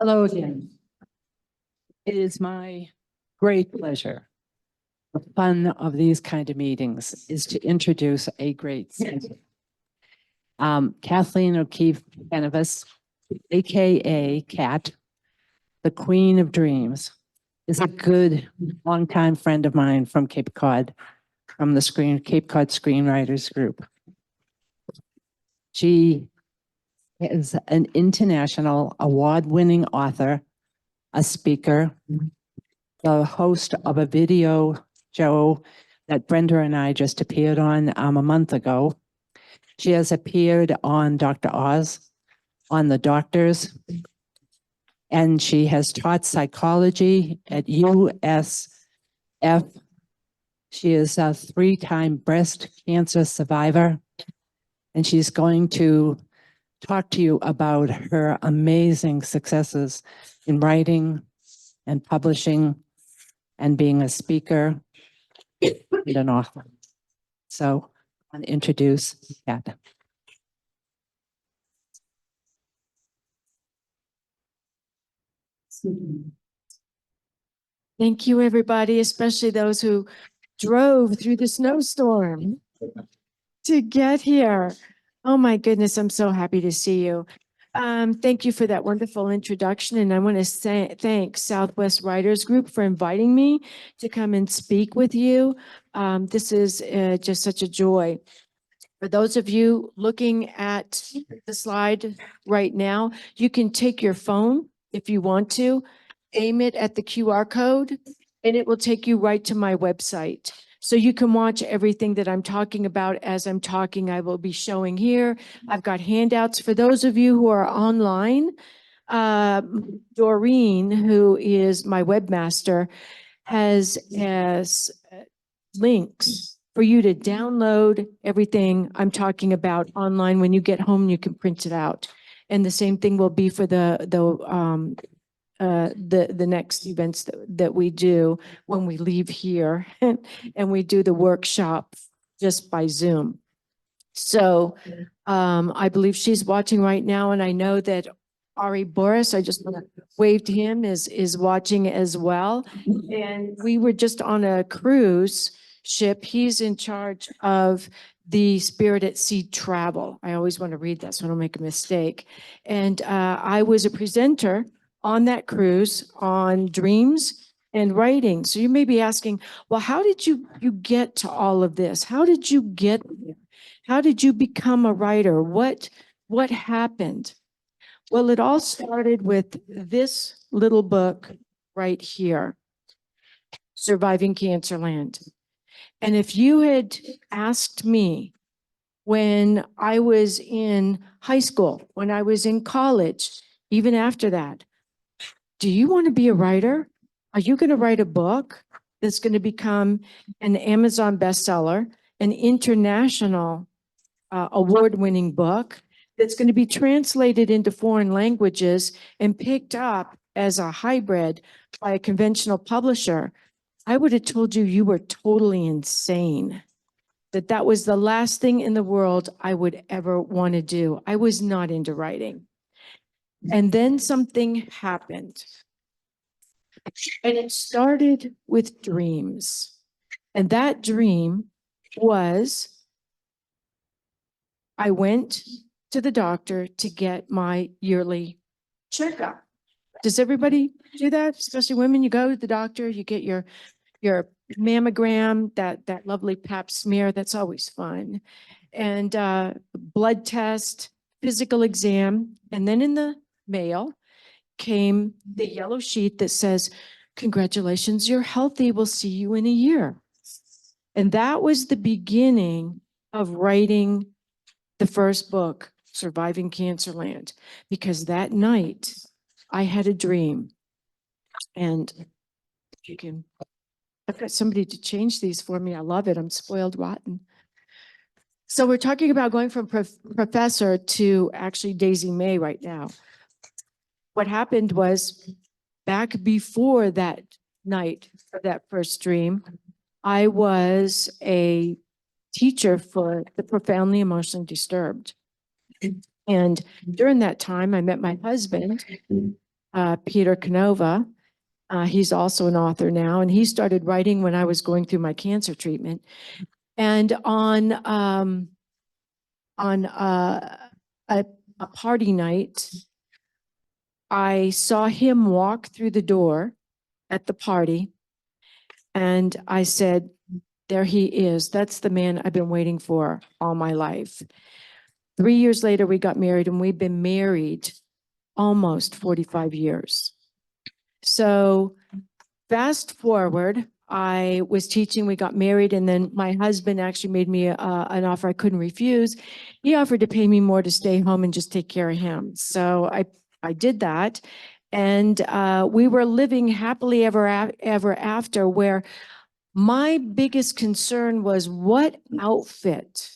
Hello again. It is my great pleasure. The fun of these kind of meetings is to introduce a great speaker. Kathleen O'Keefe-Kanavos, AKA Kat, the Queen of Dreams, is a good longtime friend of mine from Cape Cod, from the Cape Cod Screenwriters Group. She is an international award-winning author, a speaker, the host of a video show that Brenda and I just appeared on a month ago. She has appeared on Dr. Oz, on The Doctors, and she has taught psychology at USF. She is a 3-time breast cancer survivor, and she's going to talk to you about her amazing successes in writing and publishing and being a speaker and an author. So I want to introduce Kat. Thank you, everybody, especially those who drove through the snowstorm to get here. Oh my goodness, I'm so happy to see you. Thank you for that wonderful introduction. And I want to thank SouthWest Writers Group for inviting me to come and speak with you. This is just such a joy. For those of you looking at the slide right now, you can take your phone if you want to, aim it at the QR code, and it will take you right to my website. So you can watch everything that I'm talking about as I'm talking. I will be showing here. I've got handouts for those of you who are online. Doreen, who is my webmaster, has links for you to download everything I'm talking about online. When you get home, you can print it out. And the same thing will be for the next events that we do when we leave here and we do the workshop just by Zoom. So I believe she's watching right now, and I know that Ari Boris, I just want to wave to him, is watching as well. And we were just on a cruise ship. He's in charge of the Spirit at Sea travel. I always want to read that so I don't make a mistake. And I was a presenter on that cruise on dreams and writing. So you may be asking, well, how did you get to all of this? How did you get there? How did you become a writer? What happened? Well, it all started with this little book right here, Surviving Cancerland. And if you had asked me when I was in high school, when I was in college, even after that, do you want to be a writer? Are you going to write a book that's going to become an Amazon bestseller, an international award-winning book that's going to be translated into foreign languages and picked up as a hybrid by a conventional publisher? I would have told you were totally insane, that was the last thing in the world I would ever want to do. I was not into writing. And then something happened. And it started with dreams. And that dream was, I went to the doctor to get my yearly checkup. Does everybody do that? Especially women, you go to the doctor, you get your mammogram, that lovely pap smear, that's always fun. And blood test, physical exam, and then in the mail came the yellow sheet that says, congratulations, you're healthy, we'll see you in a year. And that was the beginning of writing the first book, Surviving Cancerland, because that night I had a dream. And if you can, I've got somebody to change these for me. I love it. I'm spoiled rotten. So we're talking about going from professor to actually Daisy May right now. What happened was, back before that night of that first dream, I was a teacher for the profoundly emotionally disturbed. And during that time, I met my husband, Peter Canova. He's also an author now, and he started writing when I was going through my cancer treatment. And on a party night, I saw him walk through the door at the party, and I said, there he is. That's the man I've been waiting for all my life. 3 years later, we got married, and we've been married almost 45 years. So fast forward, I was teaching, we got married, and then my husband actually made me an offer I couldn't refuse. He offered to pay me more to stay home and just take care of him. So I did that. And we were living happily ever after, where my biggest concern was, what outfit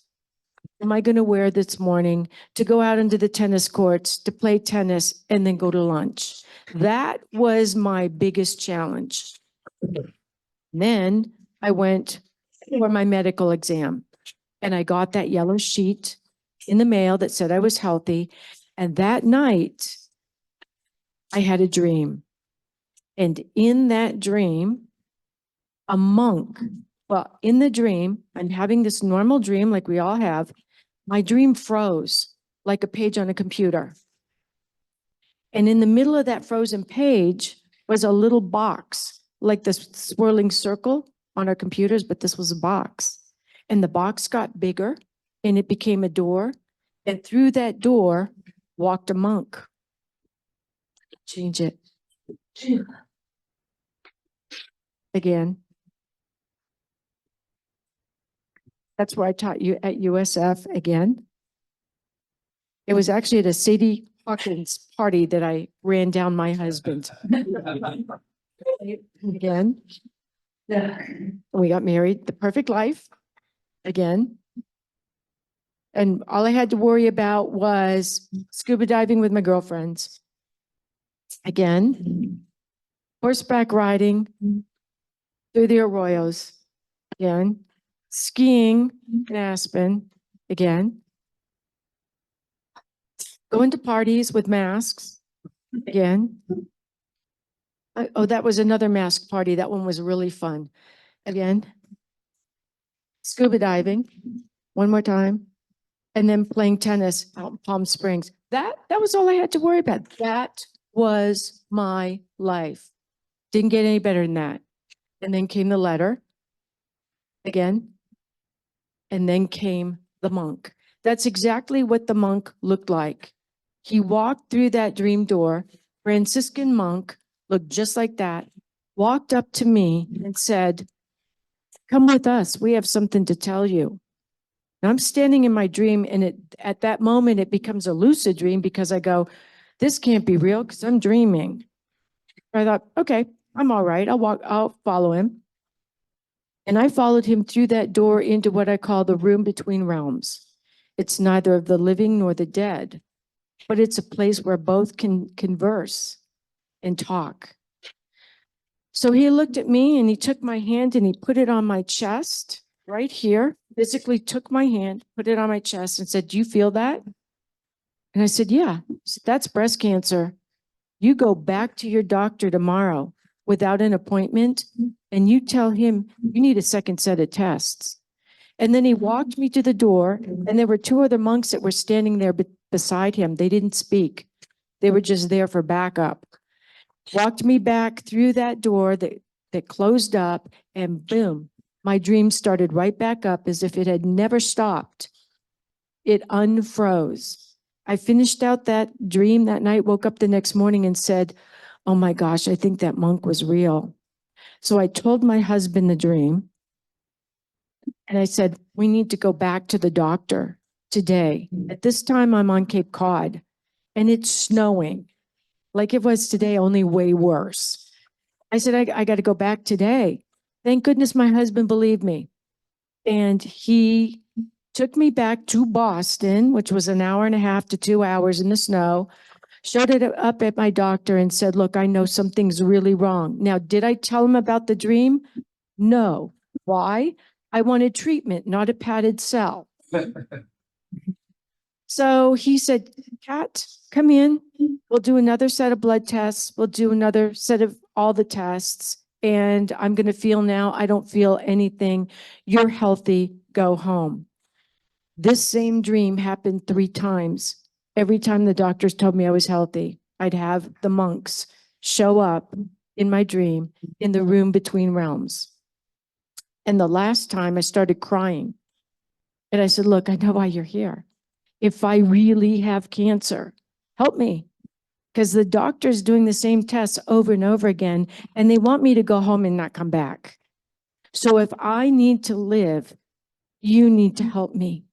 am I going to wear this morning to go out into the tennis courts, to play tennis, and then go to lunch? That was my biggest challenge. Then I went for my medical exam, and I got that yellow sheet in the mail that said I was healthy. And that night, I had a dream. And in that dream, a monk, well, in the dream, I'm having this normal dream like we all have. My dream froze like a page on a computer. And in the middle of that frozen page was a little box, like this swirling circle on our computers, but this was a box. And the box got bigger, and it became a door. And through that door walked a monk. Change it. Again. That's where I taught you at USF again. It was actually at a Sadie Hawkins party that I ran down my husband. Again. We got married, the perfect life. Again. And all I had to worry about was scuba diving with my girlfriends. Again. Horseback riding through the arroyos. Again. Skiing in Aspen. Again. Going to parties with masks. Again. Oh, that was another mask party. That one was really fun. Again. Scuba diving. One more time. And then playing tennis out in Palm Springs. That was all I had to worry about. That was my life. Didn't get any better than that. And then came the letter. Again. And then came the monk. That's exactly what the monk looked like. He walked through that dream door, Franciscan monk, looked just like that, walked up to me and said, come with us. We have something to tell you. And I'm standing in my dream, and at that moment, it becomes a lucid dream because I go, this can't be real because I'm dreaming. I thought, okay, I'm all right. I'll follow him. And I followed him through that door into what I call the room between realms. It's neither of the living nor the dead, but it's a place where both can converse and talk. So he looked at me, and he took my hand and he put it on my chest right here, physically took my hand, put it on my chest and said, do you feel that? And I said, yeah. He said, that's breast cancer. You go back to your doctor tomorrow without an appointment, and you tell him you need a second set of tests. And then he walked me to the door, and there were two other monks that were standing there beside him. They didn't speak. They were just there for backup. Walked me back through that door that closed up, and boom, my dream started right back up as if it had never stopped. It unfroze. I finished out that dream that night, woke up the next morning and said, oh my gosh, I think that monk was real. So I told my husband the dream. And I said, we need to go back to the doctor today. At this time, I'm on Cape Cod, and it's snowing like it was today, only way worse. I said, I got to go back today. Thank goodness my husband believed me. And he took me back to Boston, which was an hour and a half to 2 hours in the snow, showed it up at my doctor and said, look, I know something's really wrong. Now, did I tell him about the dream? No. Why? I wanted treatment, not a padded cell. So he said, Kat, come in. We'll do another set of blood tests. We'll do another set of all the tests. And I'm going to feel now, I don't feel anything. You're healthy. Go home. This same dream happened 3 times. Every time the doctors told me I was healthy, I'd have the monks show up in my dream in the room between realms. And the last time I started crying. And I said, look, I know why you're here. If I really have cancer, help me. Because the doctor's doing the same tests over and over again, and they want me to go home and not come back. So if I need to live, you need to help me.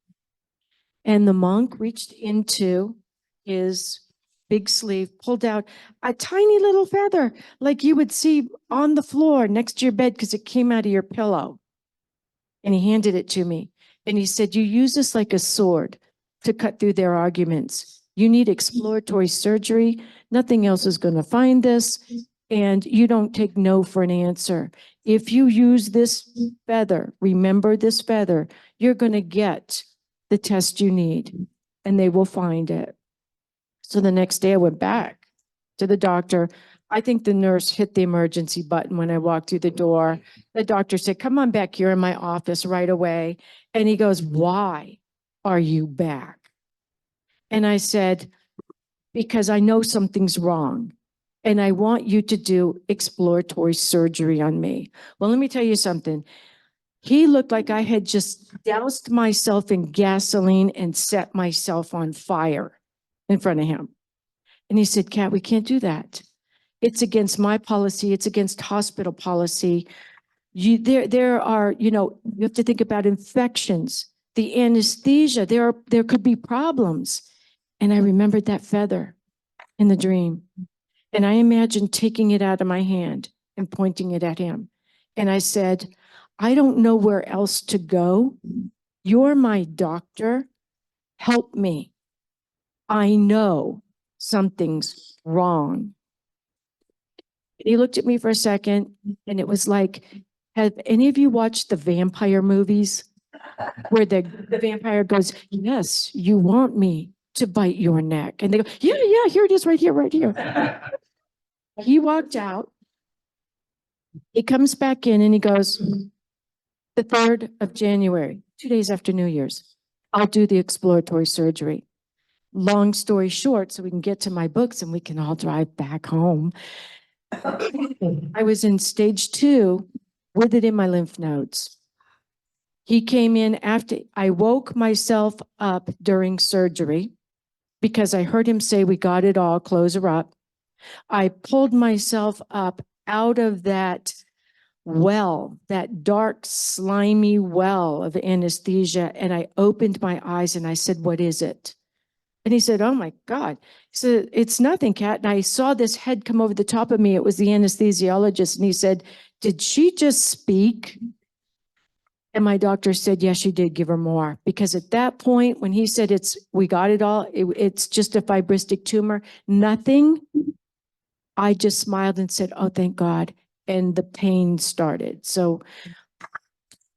And the monk reached into his big sleeve, pulled out a tiny little feather, like you would see on the floor next to your bed because it came out of your pillow. And he handed it to me. And he said, you use this like a sword to cut through their arguments. You need exploratory surgery. Nothing else is going to find this. And you don't take no for an answer. If you use this feather, remember this feather, you're going to get the test you need and they will find it. So the next day I went back to the doctor. I think the nurse hit the emergency button when I walked through the door. The doctor said, come on back here in my office right away. And he goes, why are you back? And I said, because I know something's wrong and I want you to do exploratory surgery on me. Well, let me tell you something. He looked like I had just doused myself in gasoline and set myself on fire in front of him. And he said, Kat, we can't do that. It's against my policy. It's against hospital policy. There are, you have to think about infections, the anesthesia. There could be problems. And I remembered that feather in the dream. And I imagined taking it out of my hand and pointing it at him. And I said, I don't know where else to go. You're my doctor. Help me. I know something's wrong. He looked at me for a second and it was like, have any of you watched the vampire movies where the vampire goes, yes, you want me to bite your neck. And they go, yeah, here it is right here, right here. He walked out. He comes back in and he goes, the 3rd of January, 2 days after New Year's, I'll do the exploratory surgery. Long story short, so we can get to my books and we can all drive back home. I was in stage 2 with it in my lymph nodes. He came in after I woke myself up during surgery because I heard him say, we got it all, close her up. I pulled myself up out of that well, that dark, slimy well of anesthesia. And I opened my eyes and I said, what is it? And he said, oh my God. He said, it's nothing, Kat. And I saw this head come over the top of me. It was the anesthesiologist. And he said, did she just speak? And my doctor said, yes, she did. Give her more. Because at that point, when he said we got it all, it's just a fibrostic tumor, nothing. I just smiled and said, oh, thank God. And the pain started. So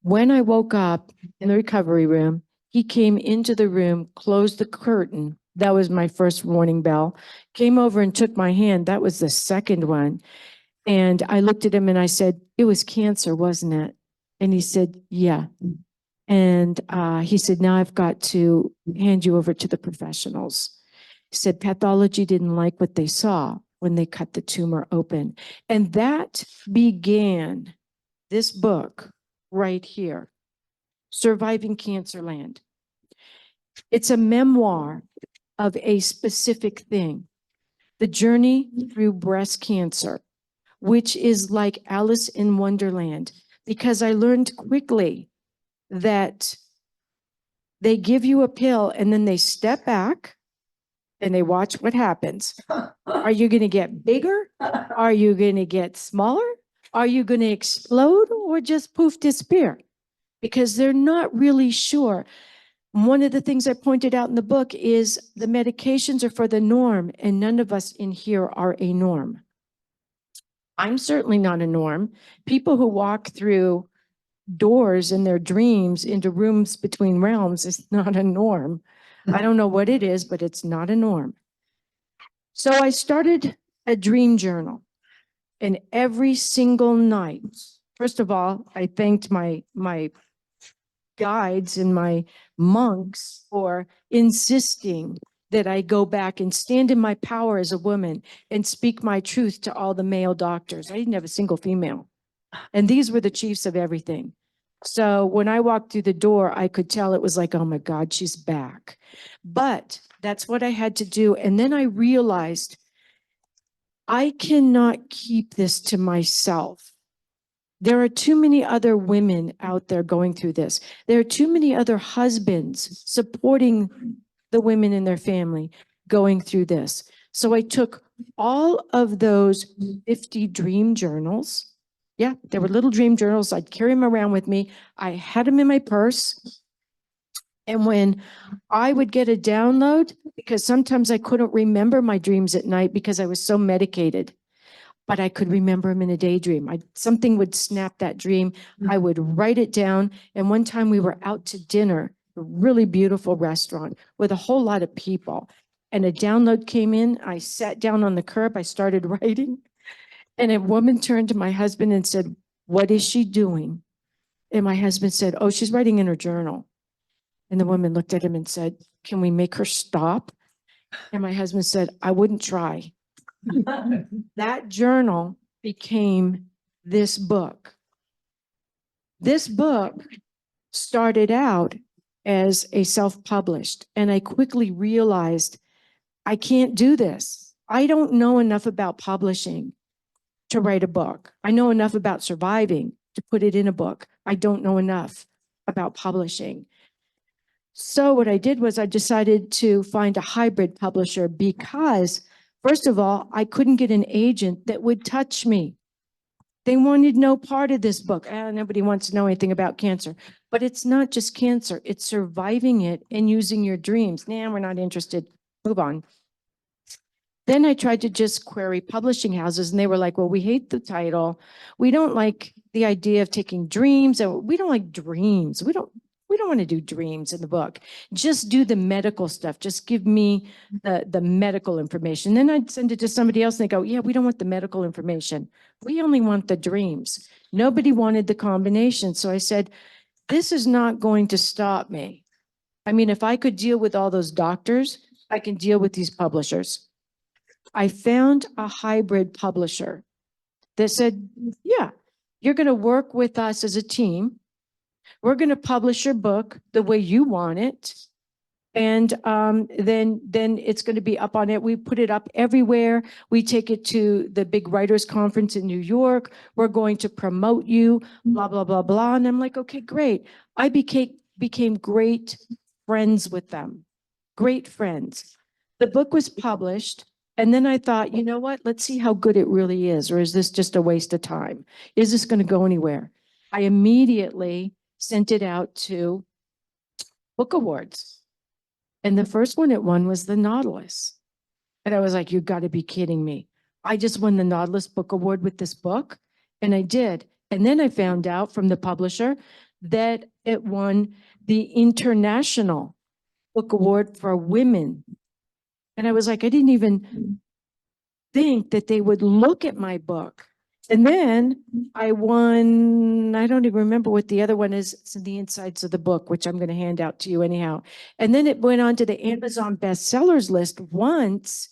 when I woke up in the recovery room, he came into the room, closed the curtain. That was my first warning bell. Came over and took my hand. That was the second one. And I looked at him and I said, it was cancer, wasn't it? And he said, yeah. And he said, now I've got to hand you over to the professionals. He said, pathology didn't like what they saw when they cut the tumor open. And that began this book right here, Surviving Cancerland. It's a memoir of a specific thing, the journey through breast cancer, which is like Alice in Wonderland, because I learned quickly that they give you a pill and then they step back and they watch what happens. Are you going to get bigger? Are you going to get smaller? Are you going to explode or just poof, disappear? Because they're not really sure. One of the things I pointed out in the book is the medications are for the norm, and none of us in here are a norm. I'm certainly not a norm. People who walk through doors in their dreams into rooms between realms is not a norm. I don't know what it is, but it's not a norm. So I started a dream journal, and every single night, first of all, I thanked my guides and my monks for insisting that I go back and stand in my power as a woman and speak my truth to all the male doctors. I didn't have a single female. And these were the chiefs of everything. So when I walked through the door, I could tell it was like, oh my God, she's back. But that's what I had to do. And then I realized I cannot keep this to myself. There are too many other women out there going through this. There are too many other husbands supporting the women in their family going through this. So I took all of those 50 dream journals. Yeah, they were little dream journals. I'd carry them around with me. I had them in my purse. And when I would get a download, because sometimes I couldn't remember my dreams at night because I was so medicated, but I could remember them in a daydream. Something would snap that dream. I would write it down. And one time we were out to dinner, a really beautiful restaurant with a whole lot of people. And a download came in. I sat down on the curb. I started writing. And a woman turned to my husband and said, "What is she doing?" And my husband said, "Oh, she's writing in her journal." And the woman looked at him and said, "Can we make her stop?" And my husband said, "I wouldn't try." That journal became this book. This book started out as a self-published, and I quickly realized I can't do this. I don't know enough about publishing to write a book. I know enough about surviving to put it in a book. I don't know enough about publishing. So what I did was I decided to find a hybrid publisher because, first of all, I couldn't get an agent that would touch me. They wanted no part of this book. Nobody wants to know anything about cancer. But it's not just cancer. It's surviving it and using your dreams. Nah, we're not interested. Move on. Then I tried to just query publishing houses, and they were like, well, we hate the title. We don't like the idea of taking dreams. We don't like dreams. We don't want to do dreams in the book. Just do the medical stuff. Just give me the medical information. Then I'd send it to somebody else and they go, yeah, we don't want the medical information. We only want the dreams. Nobody wanted the combination. So I said, this is not going to stop me. I mean, if I could deal with all those doctors, I can deal with these publishers. I found a hybrid publisher that said, yeah, you're going to work with us as a team. We're going to publish your book the way you want it. And then it's going to be up on it. We put it up everywhere. We take it to the big writers conference in New York. We're going to promote you, blah, blah, blah, blah. And I'm like, okay, great. I became great friends with them. Great friends. The book was published. And then I thought, you know what? Let's see how good it really is. Or is this just a waste of time? Is this going to go anywhere? I immediately sent it out to book awards. And the first one it won was the Nautilus. And I was like, you've got to be kidding me. I just won the Nautilus Book Award with this book. And I did. And then I found out from the publisher that it won the International Book Award for Women. And I was like, I didn't even think that they would look at my book. And then I won, I don't even remember what the other one is. It's in the insides of the book, which I'm going to hand out to you anyhow. And then it went on to the Amazon bestsellers list. Once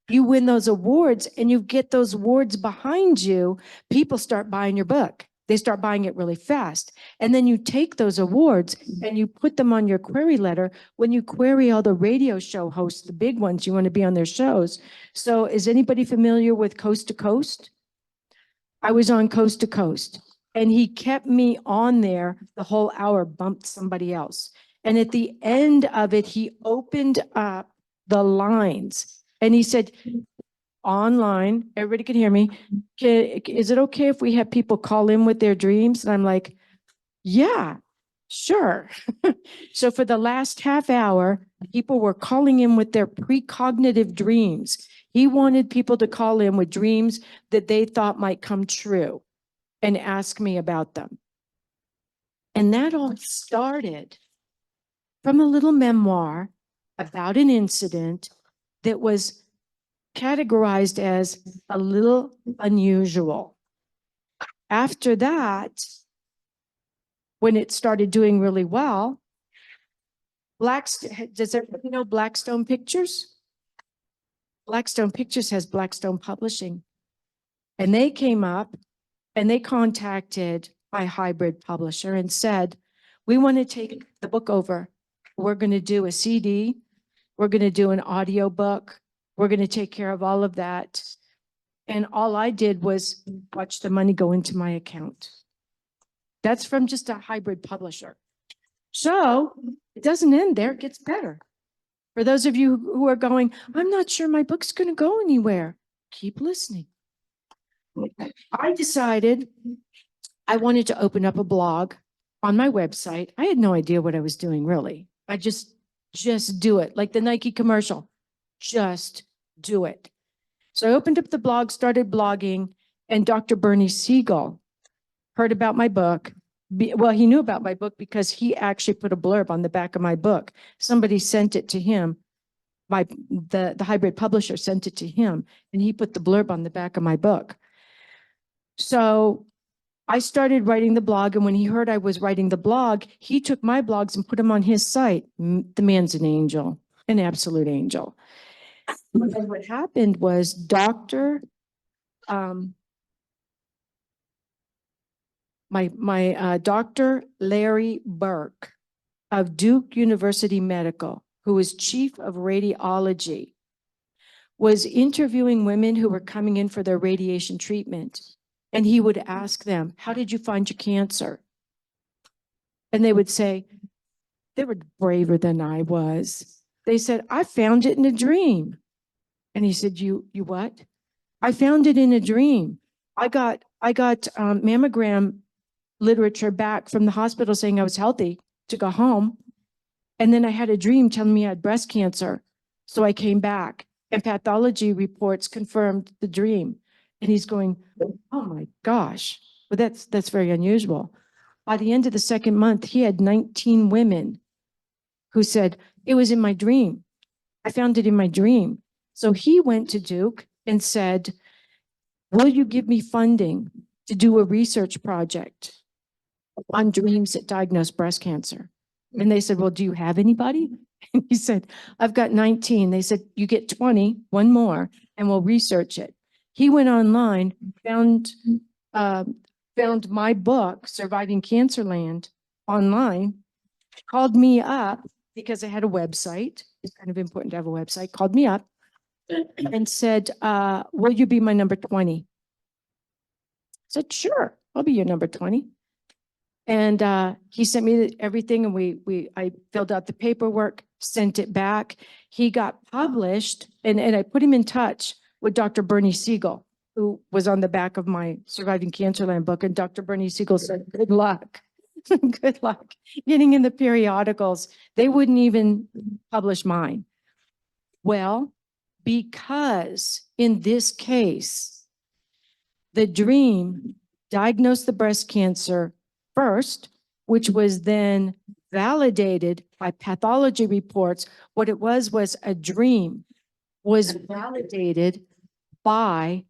you win those awards and you get those awards behind you, people start buying your book. They start buying it really fast. And then you take those awards and you put them on your query letter when you query all the radio show hosts, the big ones, you want to be on their shows. So is anybody familiar with Coast to Coast? I was on Coast to Coast and he kept me on there the whole hour, bumped somebody else. And at the end of it, he opened up the lines and he said, online, everybody can hear me. Is it okay if we have people call in with their dreams? And I'm like, yeah, sure. So for the last half hour, people were calling in with their precognitive dreams. He wanted people to call in with dreams that they thought might come true and ask me about them. And that all started from a little memoir about an incident that was categorized as a little unusual. After that, when it started doing really well, does everybody know Blackstone Pictures? Blackstone Pictures has Blackstone Publishing. And they came up and they contacted my hybrid publisher and said, we want to take the book over. We're going to do a CD. We're going to do an audio book. We're going to take care of all of that. And all I did was watch the money go into my account. That's from just a hybrid publisher. So it doesn't end there, it gets better. For those of you who are going, I'm not sure my book's going to go anywhere, keep listening. I decided I wanted to open up a blog on my website. I had no idea what I was doing, really. I just do it, like the Nike commercial. Just do it. So I opened up the blog, started blogging, and Dr. Bernie Siegel heard about my book. Well, he knew about my book because he actually put a blurb on the back of my book. Somebody sent it to him. The hybrid publisher sent it to him, and he put the blurb on the back of my book. So I started writing the blog, and when he heard I was writing the blog, he took my blogs and put them on his site. The man's an angel, an absolute angel. And what happened was Dr. Dr. Larry Burke of Duke University Medical, who was chief of radiology, was interviewing women who were coming in for their radiation treatment. And he would ask them, how did you find your cancer? And they would say, they were braver than I was. They said, I found it in a dream. And he said, you what? I found it in a dream. I got mammogram literature back from the hospital saying I was healthy to go home. And then I had a dream telling me I had breast cancer. So I came back and pathology reports confirmed the dream. And he's going, oh my gosh, well, that's very unusual. By the end of the second month, he had 19 women who said, it was in my dream. I found it in my dream. So he went to Duke and said, will you give me funding to do a research project on dreams that diagnose breast cancer? And they said, well, do you have anybody? And he said, I've got 19. They said, you get 20, one more, and we'll research it. He went online, found my book, Surviving Cancerland, online, called me up because I had a website. It's kind of important to have a website. Called me up and said, will you be my number 20? I said, sure, I'll be your number 20. And he sent me everything, and I filled out the paperwork, sent it back. He got published, and I put him in touch with Dr. Bernie Siegel, who was on the back of my Surviving Cancerland book. And Dr. Bernie Siegel said, good luck. Good luck getting in the periodicals. They wouldn't even publish mine. Well, because in this case, the dream diagnosed the breast cancer first, which was then validated by pathology reports. What it was a dream, was validated by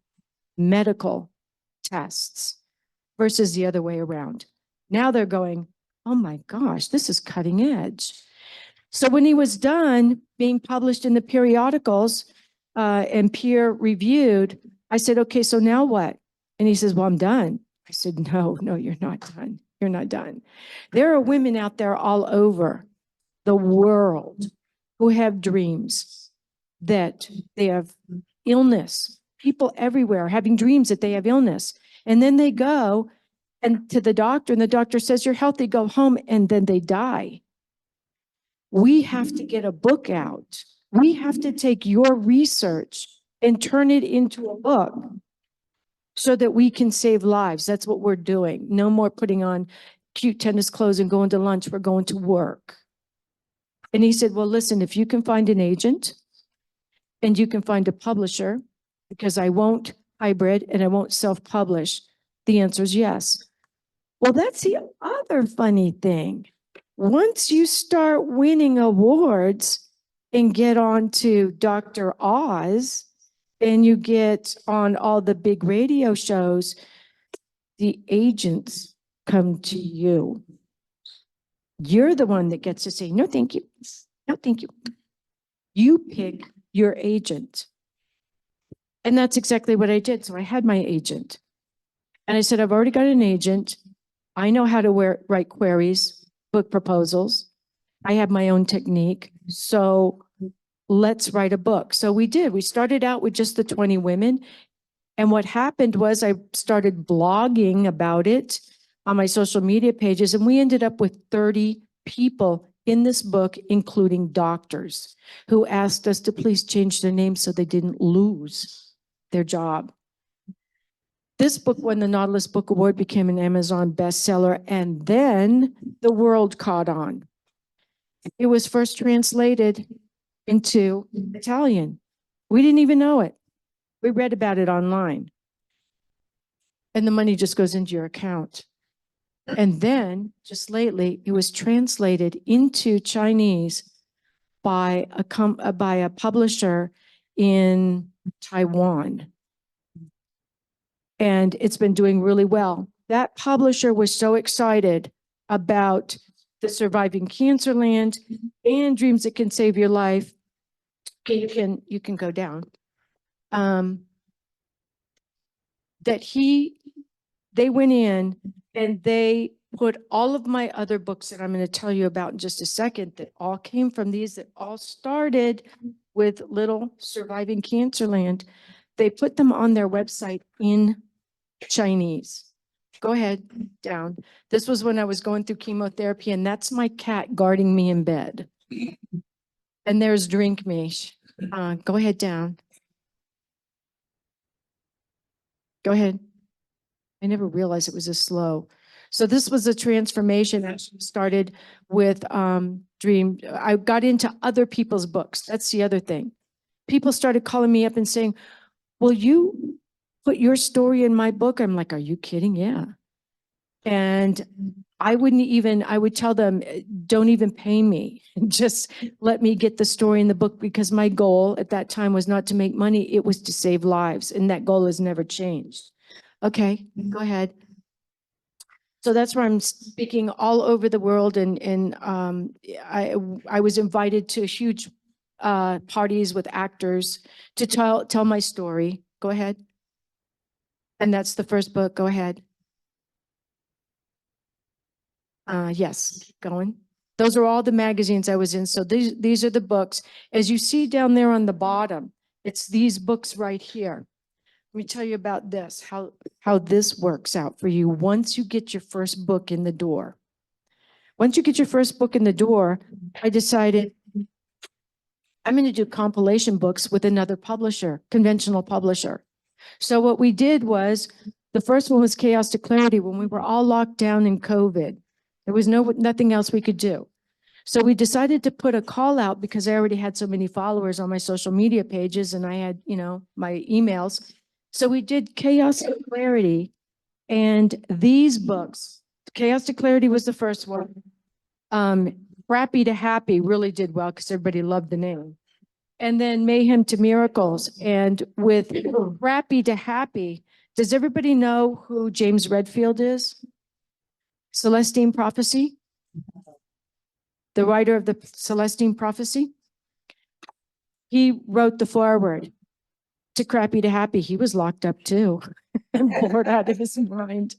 medical tests versus the other way around. Now they're going, oh my gosh, this is cutting edge. So when he was done being published in the periodicals and peer reviewed, I said, okay, so now what? And he says, well, I'm done. I said, no, you're not done. You're not done. There are women out there all over the world who have dreams that they have illness. People everywhere having dreams that they have illness. And then they go and to the doctor, and the doctor says, you're healthy, go home, and then they die. We have to get a book out. We have to take your research and turn it into a book so that we can save lives. That's what we're doing. No more putting on cute tennis clothes and going to lunch. We're going to work. And he said, well, listen, if you can find an agent and you can find a publisher, because I won't hybrid and I won't self-publish, the answer is yes. Well, that's the other funny thing. Once you start winning awards and get on to Dr. Oz and you get on all the big radio shows, the agents come to you. You're the one that gets to say, no, thank you. No, thank you. You pick your agent. And that's exactly what I did. So I had my agent. And I said, I've already got an agent. I know how to write queries, book proposals. I have my own technique. So let's write a book. So we did. We started out with just the 20 women. And what happened was I started blogging about it on my social media pages, and we ended up with 30 people in this book, including doctors, who asked us to please change their names so they didn't lose their job. This book won the Nautilus Book Award, became an Amazon bestseller, and then the world caught on. It was first translated into Italian. We didn't even know it. We read about it online. And the money just goes into your account. And then, just lately, it was translated into Chinese by a publisher in Taiwan. And it's been doing really well. That publisher was so excited about the Surviving Cancerland and Dreams That Can Save Your Life. Okay, you can go down. They went in and they put all of my other books that I'm going to tell you about in just a second, that all came from these, that all started with little Surviving Cancerland. They put them on their website in Chinese. Go ahead, down. This was when I was going through chemotherapy, and that's my cat guarding me in bed. And there's Drink Me. Go ahead, down. Go ahead. I never realized it was this slow. So this was a transformation that started with Dream. I got into other people's books. That's the other thing. People started calling me up and saying, will you put your story in my book? I'm like, are you kidding? Yeah. And I would tell them, don't even pay me. Just let me get the story in the book, because my goal at that time was not to make money. It was to save lives. And that goal has never changed. Okay, go ahead. So that's where I'm speaking all over the world. And I was invited to huge parties with actors to tell my story. Go ahead. And that's the first book. Go ahead. Yes, keep going. Those are all the magazines I was in. So these are the books. As you see down there on the bottom, it's these books right here. Let me tell you about this, how this works out for you once you get your first book in the door. Once you get your first book in the door, I decided I'm going to do compilation books with another publisher, conventional publisher. So what we did was, the first one was Chaos to Clarity, when we were all locked down in COVID. There was nothing else we could do. So we decided to put a call out, because I already had so many followers on my social media pages and I had, my emails. So we did Chaos to Clarity, and these books, Chaos to Clarity was the first one. Crappy to Happy really did well because everybody loved the name. And then Mayhem to Miracles. And with Crappy to Happy, does everybody know who James Redfield is? Celestine Prophecy? The writer of the Celestine Prophecy? He wrote the foreword to Crappy to Happy. He was locked up too, bored out of his mind.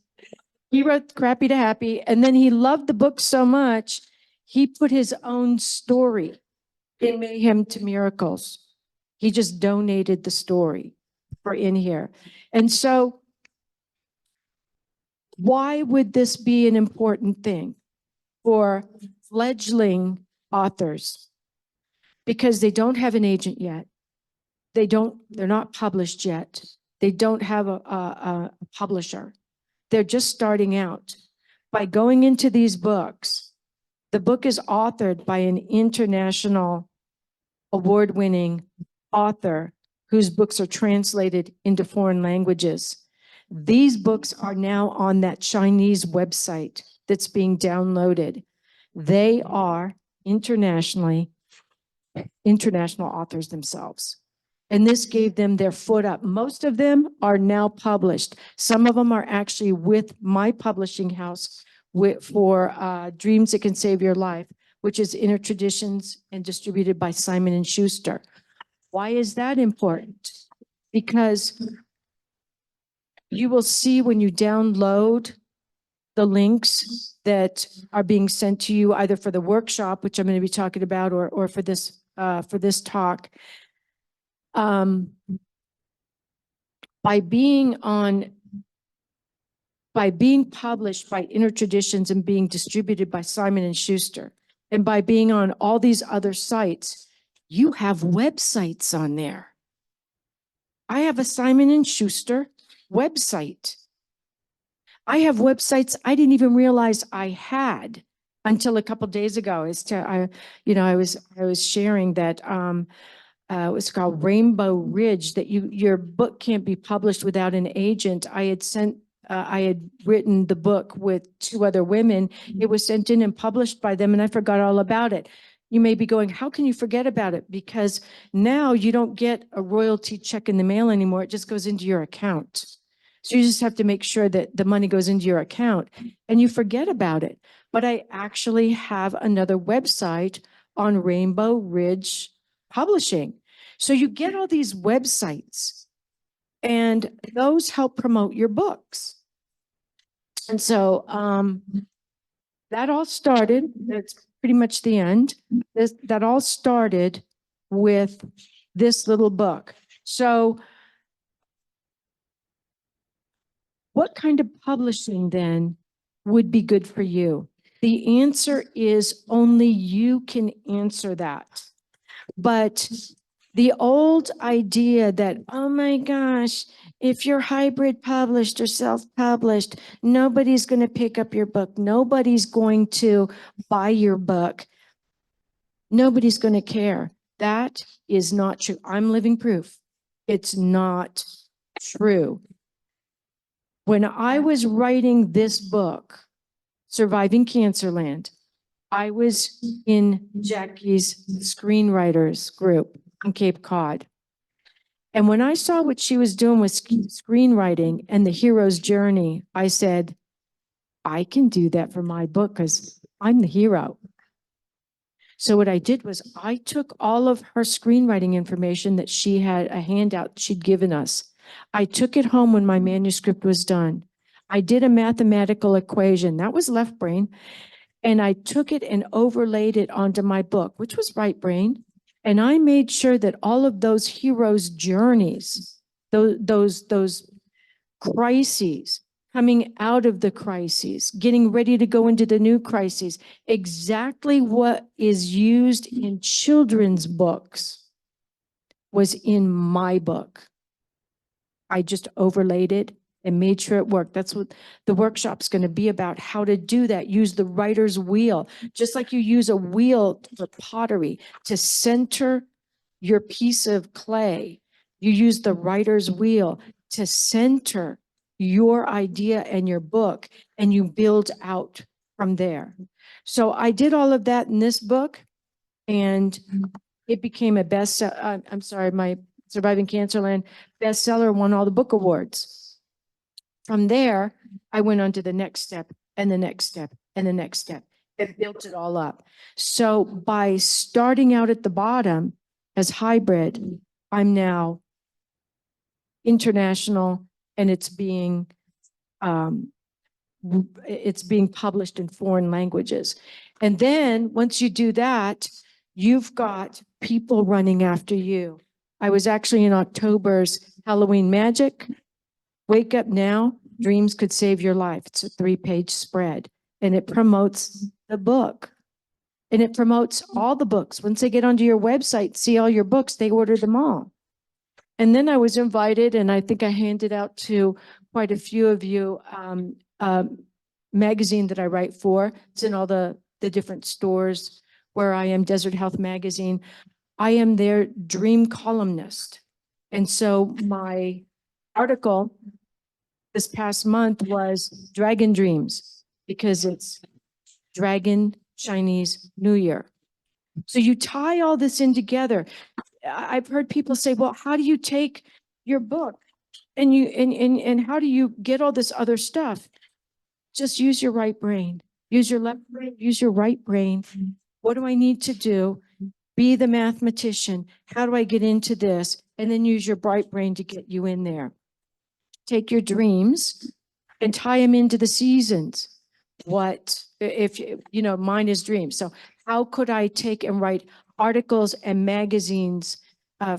He wrote Crappy to Happy, and then he loved the book so much, he put his own story in Mayhem to Miracles. He just donated the story for in here. And so why would this be an important thing for fledgling authors? Because they don't have an agent yet. They're not published yet. They don't have a publisher. They're just starting out. By going into these books, the book is authored by an international award-winning author whose books are translated into foreign languages. These books are now on that Chinese website that's being downloaded. They are internationally international authors themselves. And this gave them their foot up. Most of them are now published. Some of them are actually with my publishing house for Dreams That Can Save Your Life, which is Inner Traditions and distributed by Simon and Schuster. Why is that important? Because you will see when you download the links that are being sent to you either for the workshop, which I'm going to be talking about, or for this talk. By being published by Inner Traditions and being distributed by Simon and Schuster, and by being on all these other sites, you have websites on there. I have a Simon and Schuster website. I have websites I didn't even realize I had until a couple days ago. I was sharing that it was called Rainbow Ridge, that your book can't be published without an agent. I had written the book with 2 other women. It was sent in and published by them, and I forgot all about it. You may be going, how can you forget about it? Because now you don't get a royalty check in the mail anymore. It just goes into your account. So you just have to make sure that the money goes into your account, and you forget about it. But I actually have another website on Rainbow Ridge Publishing. So you get all these websites, and those help promote your books. And so that all started, that's pretty much the end. That all started with this little book. So what kind of publishing then would be good for you? The answer is only you can answer that. But the old idea that, oh my gosh, if you're hybrid published or self-published, nobody's going to pick up your book. Nobody's going to buy your book. Nobody's going to care. That is not true. I'm living proof. It's not true. When I was writing this book, Surviving Cancerland, I was in Jackie's screenwriters group on Cape Cod. And when I saw what she was doing with screenwriting and the hero's journey, I said, I can do that for my book because I'm the hero. So what I did was I took all of her screenwriting information that she had, a handout she'd given us. I took it home when my manuscript was done. I did a mathematical equation. That was left brain. And I took it and overlaid it onto my book, which was right brain. And I made sure that all of those heroes' journeys, those crises, coming out of the crises, getting ready to go into the new crises, exactly what is used in children's books was in my book. I just overlaid it and made sure it worked. That's what the workshop's going to be about, how to do that. Use the writer's wheel, just like you use a wheel for pottery to center your piece of clay. You use the writer's wheel to center your idea and your book, and you build out from there. So I did all of that in this book, and it became a bestseller. I'm sorry, my Surviving Cancerland bestseller, won all the book awards. From there, I went on to the next step and the next step and the next step and built it all up. So by starting out at the bottom as hybrid, I'm now international, and it's being published in foreign languages. And then once you do that, you've got people running after you. I was actually in October's Halloween Magic. Wake Up Now, Dreams Could Save Your Life. It's a 3-page spread, and it promotes the book. And it promotes all the books. Once they get onto your website, see all your books, they order them all. And then I was invited, and I think I handed out to quite a few of you, magazine that I write for. It's in all the different stores where I am, Desert Health Magazine. I am their dream columnist. And so my article this past month was Dragon Dreams, because it's Dragon Chinese New Year. So you tie all this in together. I've heard people say, well, how do you take your book and and how do you get all this other stuff? Just use your right brain. Use your left brain, use your right brain. What do I need to do? Be the mathematician. How do I get into this? And then use your bright brain to get you in there. Take your dreams and tie them into the seasons. What if you know, mine is dreams. So how could I take and write articles and magazines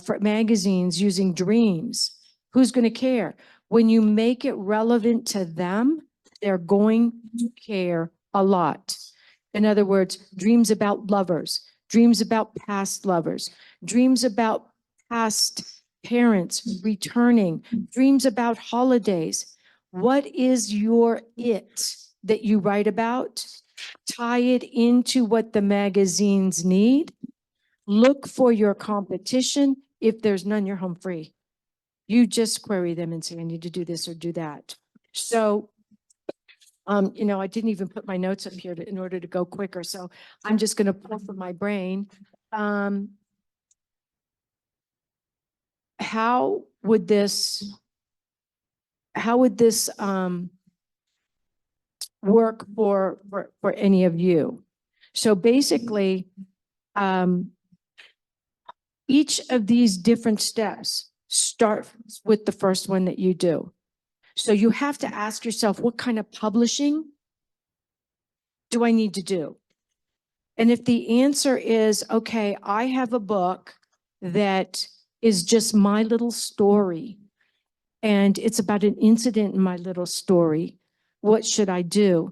for magazines using dreams? Who's going to care? When you make it relevant to them, they're going to care a lot. In other words, dreams about lovers, dreams about past lovers, dreams about past parents returning, dreams about holidays. What is your it that you write about? Tie it into what the magazines need. Look for your competition. If there's none, you're home free. You just query them and say, I need to do this or do that. So, you know, I didn't even put my notes up here in order to go quicker. So I'm just going to pull from my brain. How would this work for any of you? So basically, each of these different steps start with the first one that you do. So you have to ask yourself, what kind of publishing do I need to do? And if the answer is, okay, I have a book that is just my little story, and it's about an incident in my little story, what should I do?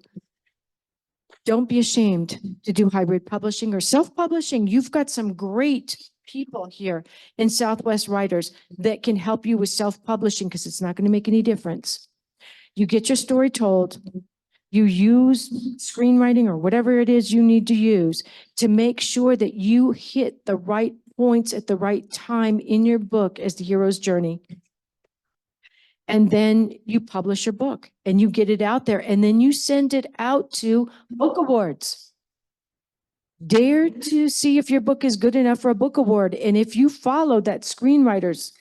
Don't be ashamed to do hybrid publishing or self-publishing. You've got some great people here in SouthWest Writers that can help you with self-publishing because it's not going to make any difference. You get your story told, you use screenwriting or whatever it is you need to use to make sure that you hit the right points at the right time in your book as the hero's journey. And then you publish your book and you get it out there and then you send it out to book awards. Dare to see if your book is good enough for a book award. And if you follow that screenwriter's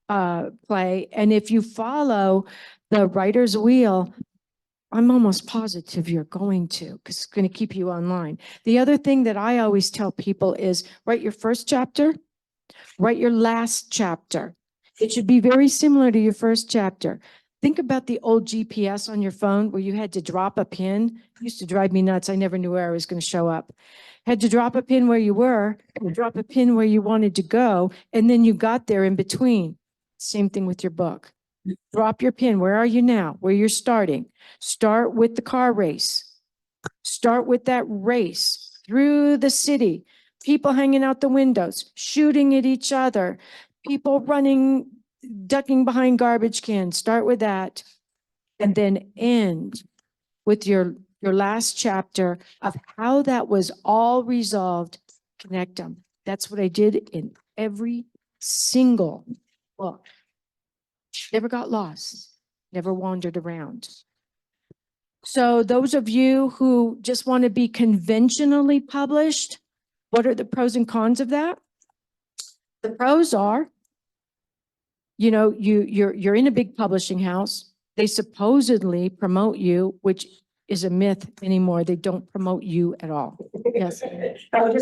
play, and if you follow the writer's wheel, I'm almost positive you're going to, because it's going to keep you online. The other thing that I always tell people is write your first chapter, write your last chapter. It should be very similar to your first chapter. Think about the old GPS on your phone where you had to drop a pin. It used to drive me nuts. I never knew where I was going to show up. Had to drop a pin where you were, drop a pin where you wanted to go, and then you got there in between. Same thing with your book. Drop your pin. Where are you now? Where you're starting. Start with the car race. Start with that race through the city. People hanging out the windows, shooting at each other, people running, ducking behind garbage cans. Start with that. And then end with your last chapter of how that was all resolved. Connect them. That's what I did in every single book. Never got lost, never wandered around. So those of you who just want to be conventionally published, what are the pros and cons of that? The pros are, you know, you're in a big publishing house. They supposedly promote you, which is a myth anymore. They don't promote you at all. Yes.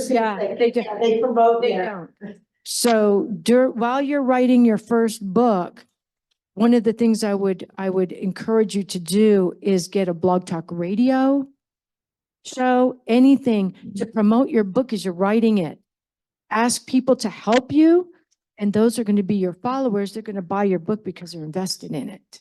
Yeah, they do. They promote They their. don't. So while you're writing your first book, one of the things I would encourage you to do is get a Blog Talk Radio show, anything to promote your book as you're writing it. Ask people to help you, and those are going to be your followers. They're going to buy your book because they're invested in it.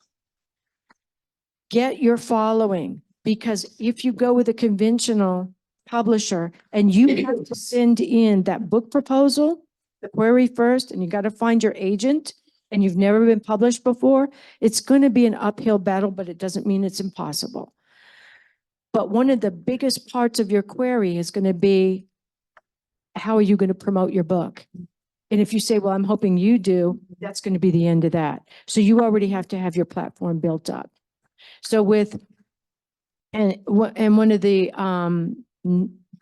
Get your following, because if you go with a conventional publisher and you have to send in that book proposal, the query first, and you got to find your agent, and you've never been published before, it's going to be an uphill battle, but it doesn't mean it's impossible. But one of the biggest parts of your query is going to be, how are you going to promote your book? And if you say, well, I'm hoping you do, that's going to be the end of that. So you already have to have your platform built up. So and one of the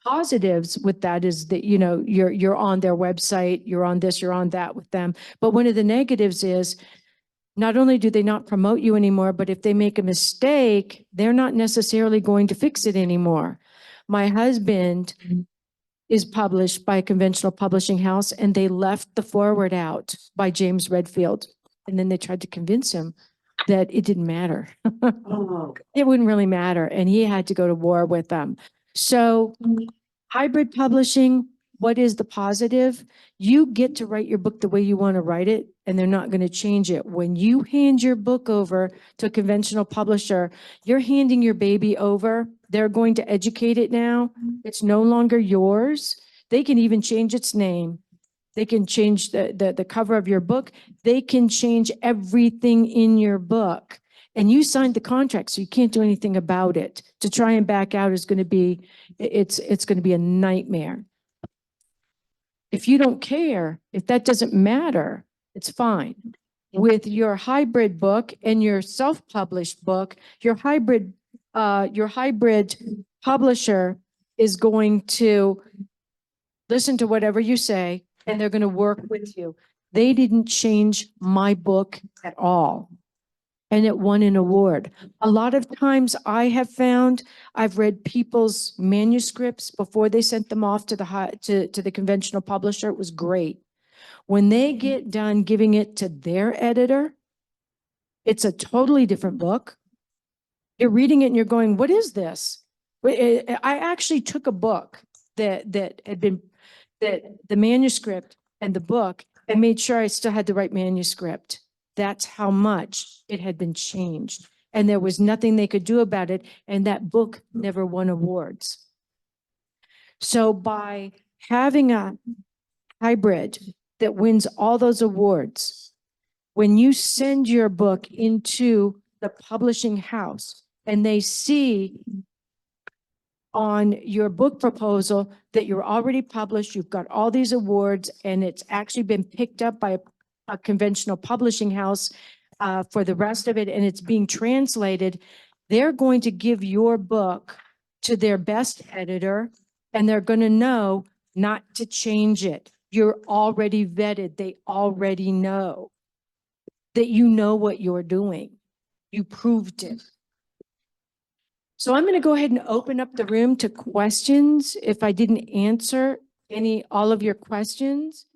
positives with that is that, you know, you're on their website, you're on this, you're on that with them. But one of the negatives is not only do they not promote you anymore, but if they make a mistake, they're not necessarily going to fix it anymore. My husband is published by a conventional publishing house, and they left the foreword out by James Redfield. And then they tried to convince him that it didn't matter. It wouldn't really matter. And he had to go to war with them. So hybrid publishing, what is the positive? You get to write your book the way you want to write it, and they're not going to change it. When you hand your book over to a conventional publisher, you're handing your baby over. They're going to educate it now. It's no longer yours. They can even change its name. They can change the cover of your book. They can change everything in your book. And you signed the contract, so you can't do anything about it. To try and back out is going to be, it's going to be a nightmare. If you don't care, if that doesn't matter, it's fine. With your hybrid book and your self-published book, your hybrid publisher is going to listen to whatever you say, and they're going to work with you. They didn't change my book at all. And it won an award. A lot of times I have found, I've read people's manuscripts before they sent them off to the conventional publisher. It was great. When they get done giving it to their editor, it's a totally different book. You're reading it and you're going, what is this? I actually took a book that had been, that the manuscript and the book, and made sure I still had the right manuscript. That's how much it had been changed. And there was nothing they could do about it. And that book never won awards. So by having a hybrid that wins all those awards, when you send your book into the publishing house and they see on your book proposal that you're already published, you've got all these awards, and it's actually been picked up by a conventional publishing house for the rest of it, and it's being translated, they're going to give your book to their best editor, and they're going to know not to change it. You're already vetted. They already know that you know what you're doing. You proved it. So I'm going to go ahead and open up the room to questions. If I didn't answer all of your questions,